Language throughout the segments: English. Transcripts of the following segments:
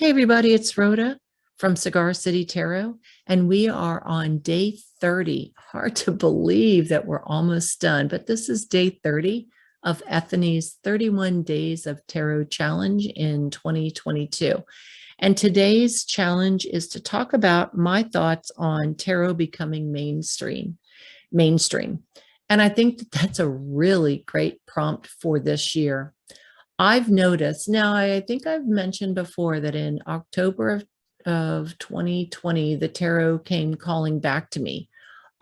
Hey everybody, it's Rhoda from Cigar City Tarot, and we are on day 30. Hard to believe that we're almost done, but this is day 30 of Ethony's 31 Days of Tarot Challenge in 2022. And today's challenge is to talk about my thoughts on tarot becoming mainstream. And I think that that's a really great prompt for this year. I've noticed now, I think I've mentioned before that in October of 2020, the tarot came calling back to me.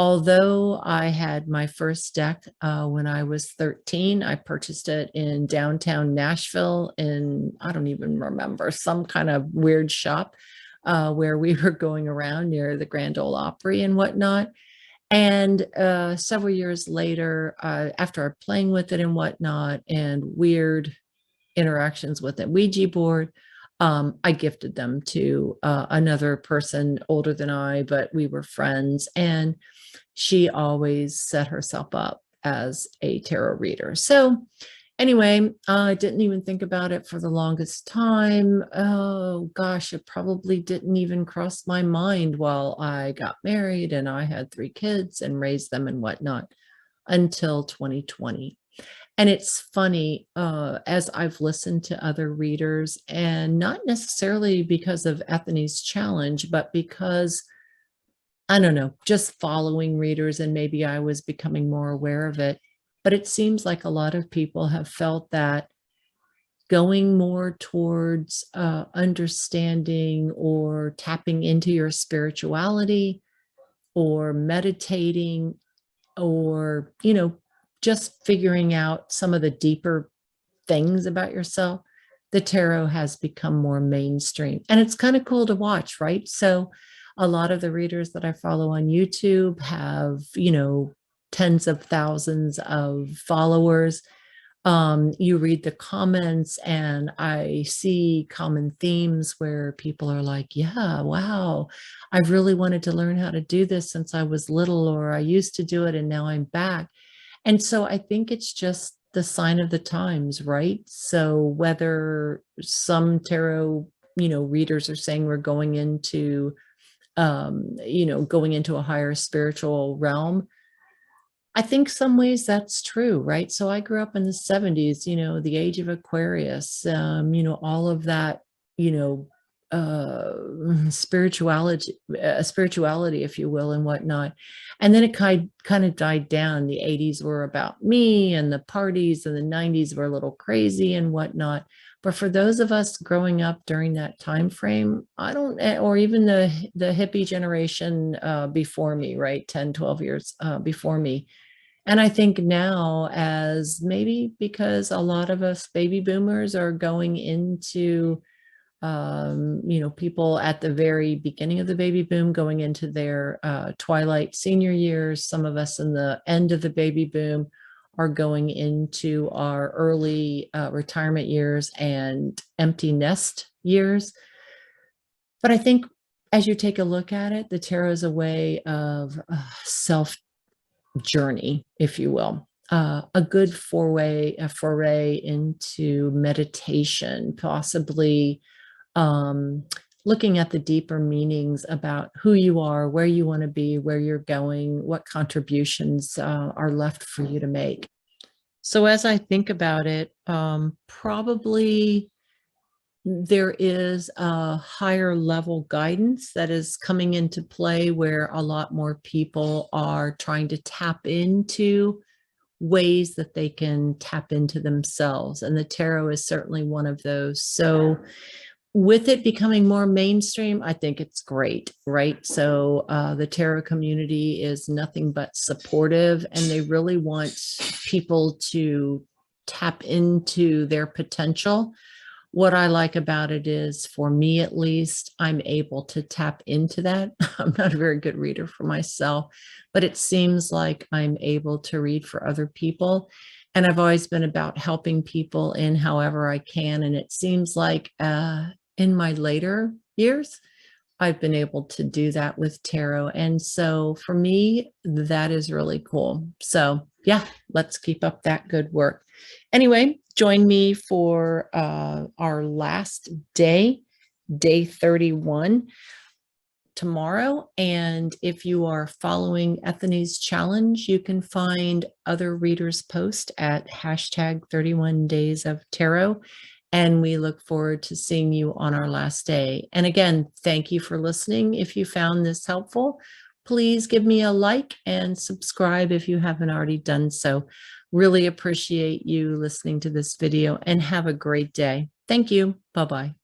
Although I had my first deck when I was 13, I purchased it in downtown Nashville in, I don't even remember, some kind of weird shop where we were going around near the Grand Ole Opry and whatnot. And several years later, after playing with it and whatnot, and weird interactions with a Ouija board, I gifted them to another person older than I, but we were friends, and she always set herself up as a tarot reader. So anyway, I didn't even think about it for the longest time. Oh gosh, it probably didn't even cross my mind while I got married and I had 3 kids and raised them and whatnot until 2020. And it's funny, as I've listened to other readers, and not necessarily because of Ethony's challenge, but because, I don't know, just following readers, and maybe I was becoming more aware of it. But it seems like a lot of people have felt that going more towards understanding or tapping into your spirituality or meditating or, just figuring out some of the deeper things about yourself, the tarot has become more mainstream. And it's kind of cool to watch, right? So a lot of the readers that I follow on YouTube have, tens of thousands of followers. You read the comments and I see common themes where people are like, yeah, wow, I've really wanted to learn how to do this since I was little, or I used to do it and now I'm back. And so I think it's just the sign of the times, right? So whether some tarot, readers are saying we're going into, going into a higher spiritual realm, I think some ways that's true, right? So I grew up in the 70s, the age of Aquarius, all of that, you know, spirituality, if you will, and whatnot. And then it kind of died down. The 80s were about me and the parties, and the 90s were a little crazy and whatnot. But for those of us growing up during that time frame, I don't, or even the hippie generation before me, right? 10, 12 years before me. And I think now, as maybe because a lot of us baby boomers are going into, people at the very beginning of the baby boom going into their twilight senior years, some of us in the end of the baby boom are going into our early retirement years and empty nest years. But I think as you take a look at it, the tarot is a way of self journey, if you will. A good foray into meditation, possibly looking at the deeper meanings about who you are, where you want to be, where you're going, what contributions are left for you to make. So as I think about it, probably there is a higher level guidance that is coming into play where a lot more people are trying to tap into ways that they can tap into themselves. And the tarot is certainly one of those. So with it becoming more mainstream, I think it's great, right? So the tarot community is nothing but supportive, and they really want people to tap into their potential. What I like about it is, for me at least, I'm able to tap into that. I'm not a very good reader for myself, but it seems like I'm able to read for other people. And I've always been about helping people in however I can. And it seems like in my later years, I've been able to do that with tarot. And so for me, that is really cool. So yeah, let's keep up that good work. Anyway, join me for our last day day 31 tomorrow. And if you are following Ethony's challenge, you can find other readers' posts at hashtag 31 days of tarot. And we look forward to seeing you on our last day. And again, thank you for listening. If you found this helpful, please give me a like and subscribe if you haven't already done so. Really appreciate you listening to this video, and have a great day. Thank you. Bye-bye.